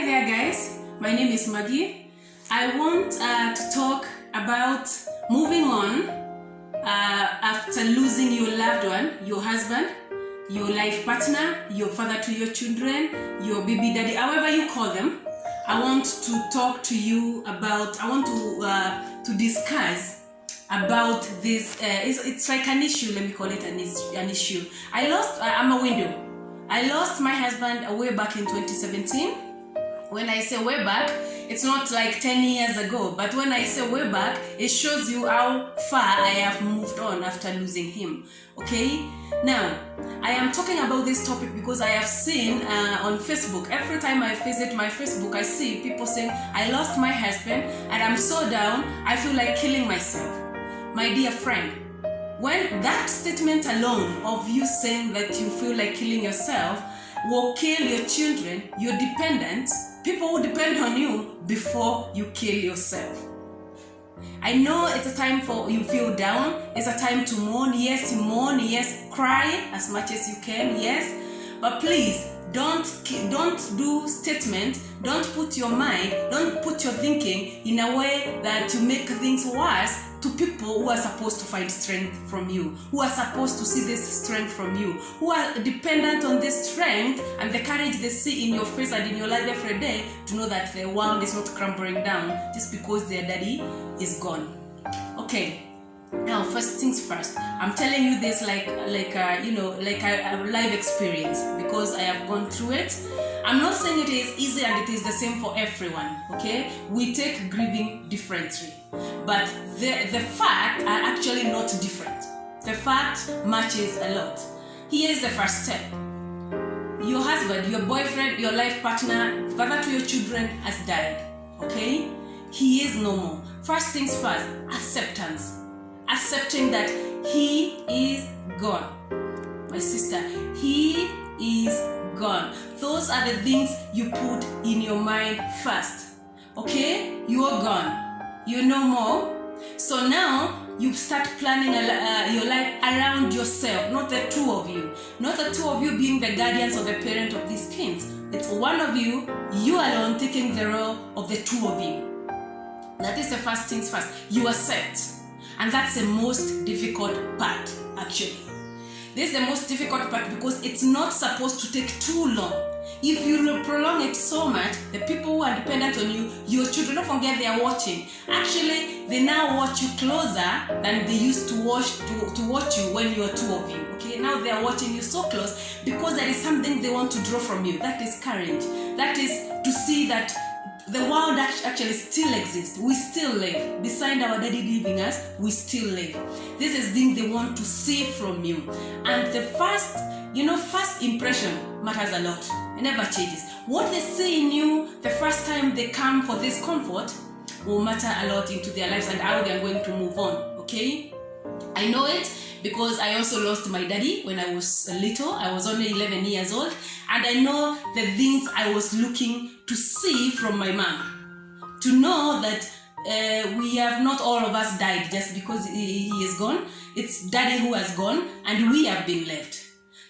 there guys, my name is Maggie. I want to talk about moving on after losing your loved one, your husband, your life partner, your father to your children, your baby daddy, however you call them. I want to talk to you about, I want to discuss about this. It's like an issue, let me call it an issue. I'm a widow. I lost my husband way back in 2017. When I say way back, it's not like 10 years ago, but when I say way back, it shows you how far I have moved on after losing him. Okay? Now, I am talking about this topic because I have seen on Facebook, every time I visit my Facebook, I see people saying, I lost my husband and I'm so down, I feel like killing myself. My dear friend, when that statement alone of you saying that you feel like killing yourself will kill your children, your dependents, people who depend on you before you kill yourself. I know it's a time for you feel down, it's a time to mourn. Yes, you mourn, yes, cry as much as you can, yes, but please don't do statement, don't put your mind, don't put your thinking in a way that you make things worse to people who are supposed to find strength from you, who are supposed to see this strength from you, who are dependent on this strength and the courage they see in your face and in your life every day to know that their world is not crumbling down just because their daddy is gone. Okay. Now, first things first, I'm telling you this like a live experience because I have gone through it. I'm not saying it is easy and it is the same for everyone, okay? We take grieving differently, but the facts are actually not different. The fact matches a lot. Here is the first step. Your husband, your boyfriend, your life partner, father to your children has died, okay? He is no more. First things first, acceptance. Accepting that he is gone. My sister, he is gone. Those are the things you put in your mind first. Okay? You are gone. You're no more. So now you start planning your life around yourself, not the two of you. Not the two of you being the guardians or the parent of these kids. It's one of you, you alone taking the role of the two of you. That is the first things first. You accept. And that's the most difficult part, actually. This is the most difficult part because it's not supposed to take too long. If you prolong it so much, the people who are dependent on you, your children, don't forget they are watching. Actually, they now watch you closer than they used to watch you when you were two of you. Okay, now they are watching you so close because there is something they want to draw from you. That is courage. That is to see that the world actually still exists. We still live. Beside our daddy leaving us, we still live. This is the thing they want to see from you. And the first impression matters a lot. It never changes. What they see in you the first time they come for this comfort will matter a lot into their lives and how they are going to move on. Okay? I know it because I also lost my daddy when I was little. I was only 11 years old. And I know the things I was looking to see from my mom. To know that we have not all of us died just because he is gone. It's daddy who has gone and we have been left.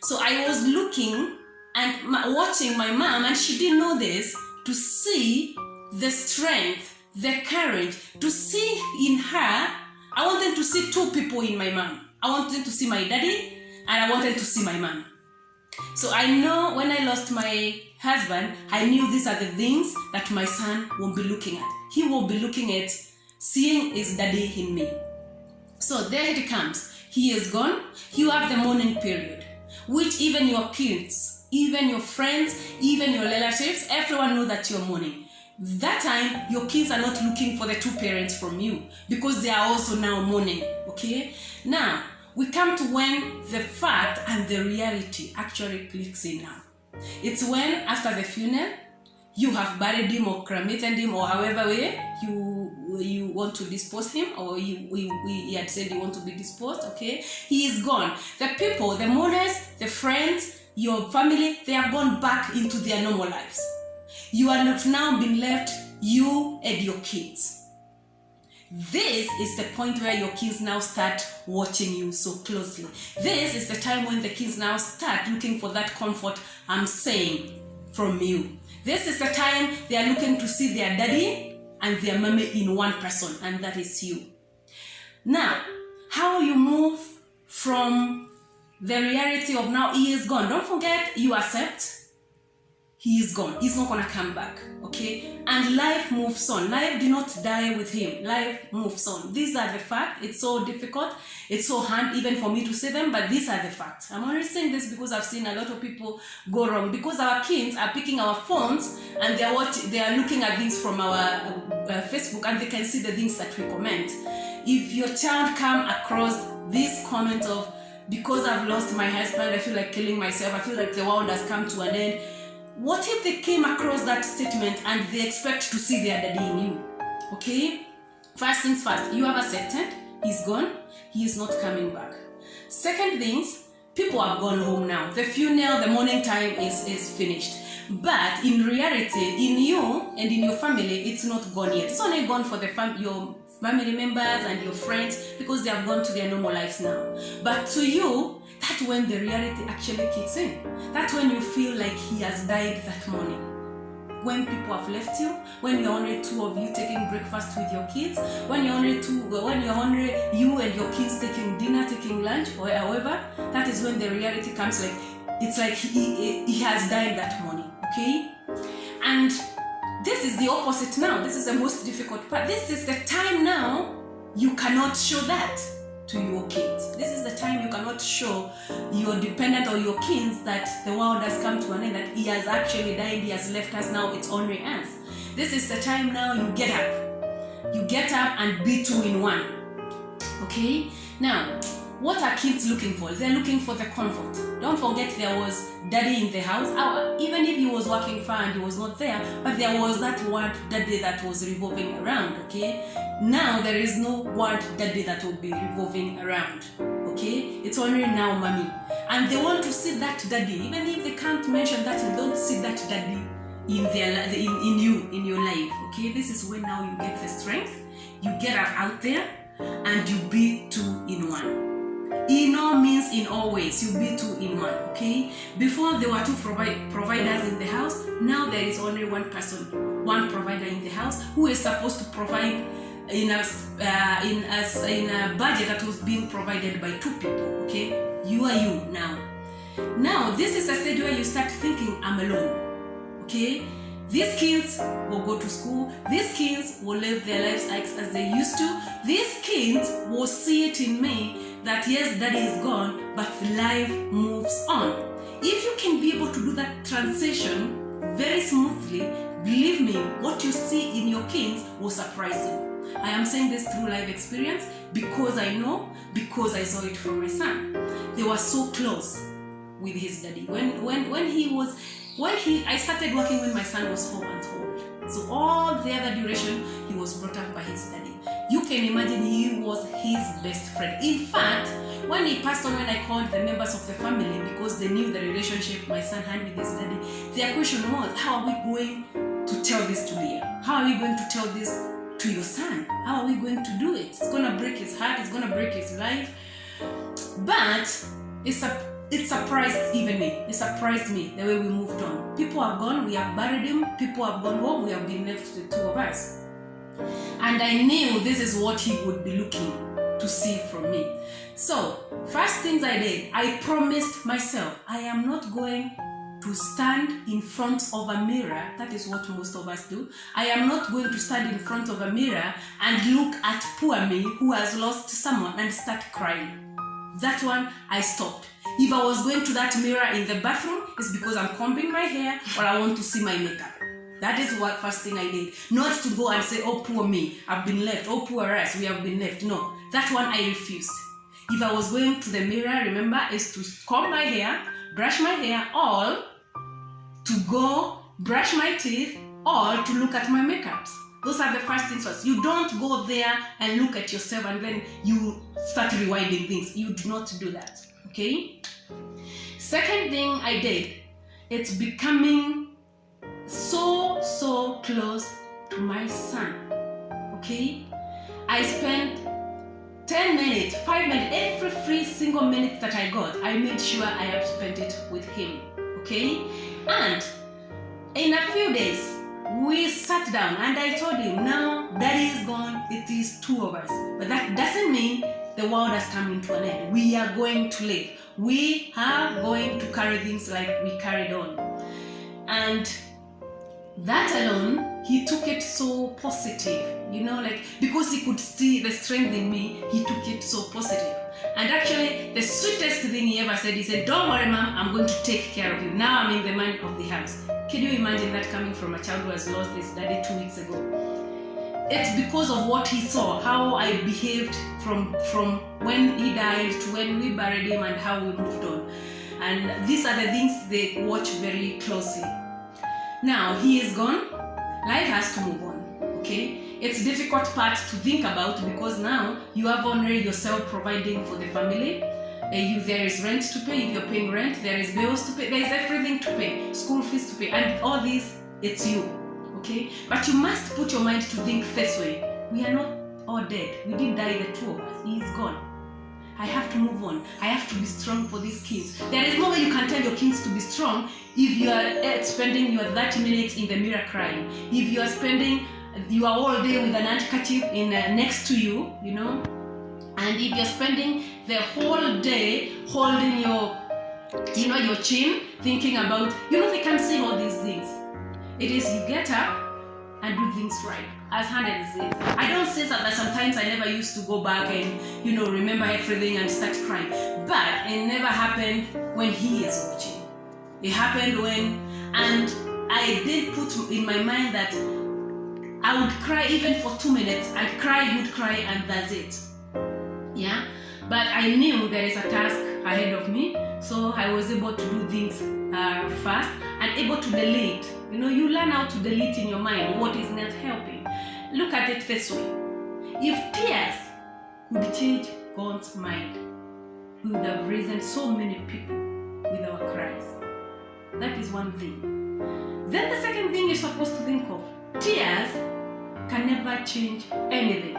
So I was looking and watching my mom, and she didn't know this, to see the strength, the courage, to see in her. I wanted to see two people in my mom. I wanted to see my daddy and I wanted to see my mom. So I know when I lost my husband, I knew these are the things that my son won't be looking at. He will be looking at seeing his daddy in me. So there it comes. He is gone. You have the mourning period, which even your kids, even your friends, even your relatives, everyone know that you're mourning. That time, your kids are not looking for the two parents from you because they are also now mourning. Okay? Now, we come to when the fact and the reality actually clicks in now. It's when, after the funeral, you have buried him or cremated him or however way you want to dispose him, or he had said you want to be disposed, okay? He is gone. The people, the mourners, the friends, your family, they have gone back into their normal lives. You have now been left, you and your kids. This is the point where your kids now start watching you so closely. This is the time when the kids now start looking for that comfort I'm saying from you. This is the time they are looking to see their daddy and their mommy in one person, and that is you. Now, how you move from the reality of now he is gone. Don't forget, you accept he is gone. He's not going to come back, okay? And life moves on. Life did not die with him. Life moves on. These are the facts. It's so difficult. It's so hard even for me to say them, but these are the facts. I'm only saying this because I've seen a lot of people go wrong. Because our kids are picking our phones and they are looking at things from our Facebook, and they can see the things that we comment. If your child come across this comment of, because I've lost my husband, I feel like killing myself, I feel like the world has come to an end. What if they came across that statement and they expect to see their daddy in you? Okay? First things first, you have accepted, he's gone, he is not coming back. Second things, people have gone home now. The funeral, the morning time is finished. But in reality, in you and in your family, it's not gone yet. It's only gone for your family members and your friends because they have gone to their normal lives now. But to you, that's when the reality actually kicks in. That's when you feel like he has died that morning. When people have left you, when you're only two of you taking breakfast with your kids, when you're only you and your kids taking dinner, taking lunch, or however, that is when the reality comes. Like it's like he has died that morning. Okay? And this is the opposite now. This is the most difficult part. This is the time now you cannot show that to your kids. This is the time you cannot show your dependent or your kids that the world has come to an end, that he has actually died, he has left us, now it's only us. This is the time now you get up. You get up and be two in one. Okay? Now, what are kids looking for? They're looking for the comfort. Don't forget there was daddy in the house. Even if he was working far and he was not there, but there was that word daddy that was revolving around, okay? Now there is no word daddy that will be revolving around, okay? It's only now mommy. And they want to see that daddy. Even if they can't mention that, they don't see that daddy in your life, okay? This is when now you get the strength, you get out there, and you be two in one. In all means, in all ways, you be two in one, okay? Before there were two providers in the house, now there is only one person, one provider in the house who is supposed to provide in a budget that was being provided by two people, okay? You are you now. Now, this is a stage where you start thinking, I'm alone, okay? These kids will go to school. These kids will live their lives as they used to. These kids will see it in me that yes, daddy is gone, but life moves on. If you can be able to do that transition very smoothly, believe me, what you see in your kids will surprise you. I am saying this through life experience because I know, because I saw it from my son. They were so close with his daddy. I started working when my son was 4 months old. So all the other duration, he was brought up by his daddy. You can imagine he was his best friend. In fact, when he passed on, when I called the members of the family, because they knew the relationship my son had with his daddy, their question was, how are we going to tell this to Leah? How are we going to tell this to your son? How are we going to do it? It's going to break his heart. It's going to break his life. But it surprised even me. It surprised me the way we moved on. People have gone, we have buried him. People have gone home, we have been left the two of us. And I knew this is what he would be looking to see from me. So, first things I did, I promised myself, I am not going to stand in front of a mirror. That is what most of us do. I am not going to stand in front of a mirror and look at poor me who has lost someone and start crying. That one, I stopped. If I was going to that mirror in the bathroom, it's because I'm combing my hair or I want to see my makeup. That is what first thing I did. Not to go and say, oh, poor me, I've been left. Oh, poor us, we have been left. No, that one I refused. If I was going to the mirror, remember, is to comb my hair, brush my hair, or to go brush my teeth, or to look at my makeups. Those are the first things first. You don't go there and look at yourself and then you start rewinding things. You do not do that, okay? Second thing I did, it's becoming so close to my son, okay? I spent 10 minutes, 5 minutes, every free single minute that I got, I made sure I have spent it with him, okay? And in a few days, we sat down and I told him, now Daddy is gone, it is two of us. But that doesn't mean the world has come into an end. We are going to live. We are going to carry things like we carried on. And that alone, he took it so positive, you know, like, because he could see the strength in me, he took it so positive. And actually, the sweetest thing he ever said, he said, don't worry, Mom, I'm going to take care of you. Now I'm in the man of the house. Can you imagine that coming from a child who has lost his daddy 2 weeks ago? It's because of what he saw, how I behaved from when he died to when we buried him and how we moved on. And these are the things they watch very closely. Now, he is gone. Life has to move on, okay? It's a difficult part to think about because now you have only yourself providing for the family. There is rent to pay if you're paying rent, there is bills to pay, there is everything to pay, school fees to pay, and all this, it's you, okay? But you must put your mind to think this way. We are not all dead. We didn't die, the two of us. He is gone. I have to move on. I have to be strong for these kids. There is no way you can tell your kids to be strong if you are spending your 30 minutes in the mirror crying. If you are spending you are all day with an handkerchief in next to you, you know, and if you're spending the whole day holding your, you know, your chin, thinking about, you know, they can say all these things. It is you get up and do things right, as Hannah says. I don't say that sometimes I never used to go back and, you know, remember everything and start crying, but it never happened when he is watching. It happened when, and I did put in my mind that I would cry even for 2 minutes, and cry, would cry, and that's it. Yeah, but I knew there is a task ahead of me, so I was able to do things fast and able to delete. You know, you learn how to delete in your mind what is not helping. Look at it this way. If tears could change God's mind, we would have risen so many people with our cries. That is one thing. Then the second thing you're supposed to think of, tears can never change anything.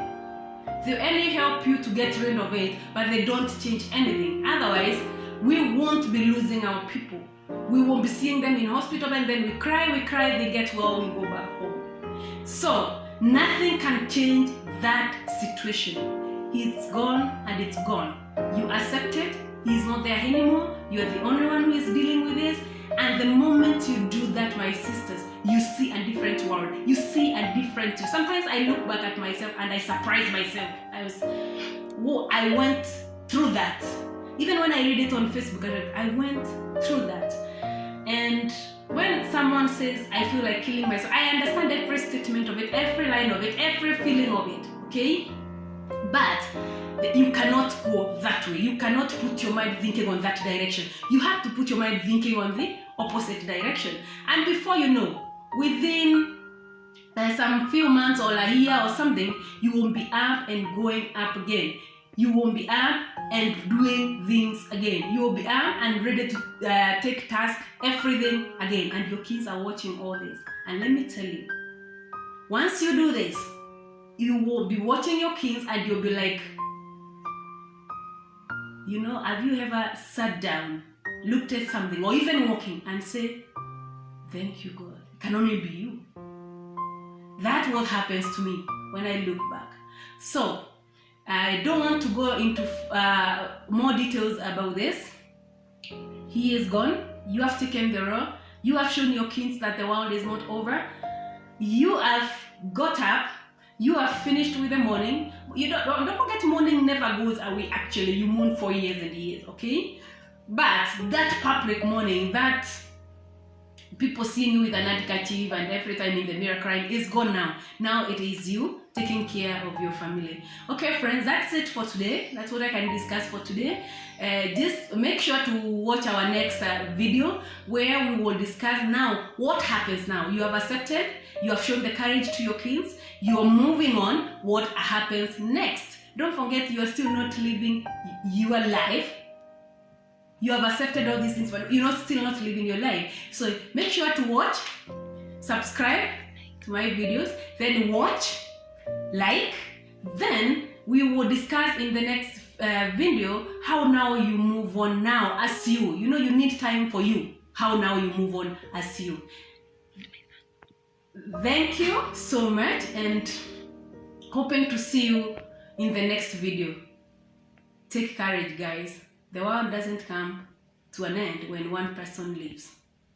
They only help you to get rid of it, but they don't change anything. Otherwise, we won't be losing our people. We won't be seeing them in hospital, and then we cry, they get well, we go back home. So, nothing can change that situation. It's gone and it's gone. You accept it, he's not there anymore, you're the only one who is dealing with this, and the moment you do that, my sisters, you see a different world. You see a different you. Sometimes I look back at myself and I surprise myself. I went through that. Even when I read it on Facebook, I went through that. And when someone says, I feel like killing myself, I understand every statement of it, every line of it, every feeling of it, okay? But you cannot go that way. You cannot put your mind thinking on that direction. You have to put your mind thinking on the opposite direction. And before you know, within some few months or a year or something, you will be up and going up again. You won't be up and doing things again. You will be up and ready to take tasks, everything again. And your kids are watching all this. And let me tell you, once you do this, you will be watching your kids and you'll be like, you know, have you ever sat down, looked at something, or even walking and said, thank you, God. It can only be you. That's what happens to me when I look back. So, I don't want to go into more details about this. He is gone. You have taken the role. You have shown your kids that the world is not over. You have got up. You have finished with the morning. You don't forget, morning never goes away. Actually, you mourn for years and years, okay? But that public mourning, that people seeing you with an handkerchief and every time in the mirror crying is gone now. Now it is you taking care of your family. Okay, friends, that's it for today. That's what I can discuss for today. Just make sure to watch our next video where we will discuss now what happens now. You have accepted, you have shown the courage to your kids, you are moving on, what happens next. Don't forget, you are still not living your life. You have accepted all these things, but you're still not living your life. So make sure to watch, subscribe to my videos, then watch, like, then we will discuss in the next video how now you move on now as you. You know, you need time for you. How now you move on as you. Thank you so much, and hoping to see you in the next video. Take courage, guys. The world doesn't come to an end when one person leaves.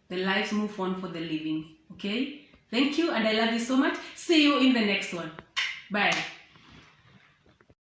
The lives move on for the living, okay? Thank you, and I love you so much. See you in the next one. Bye.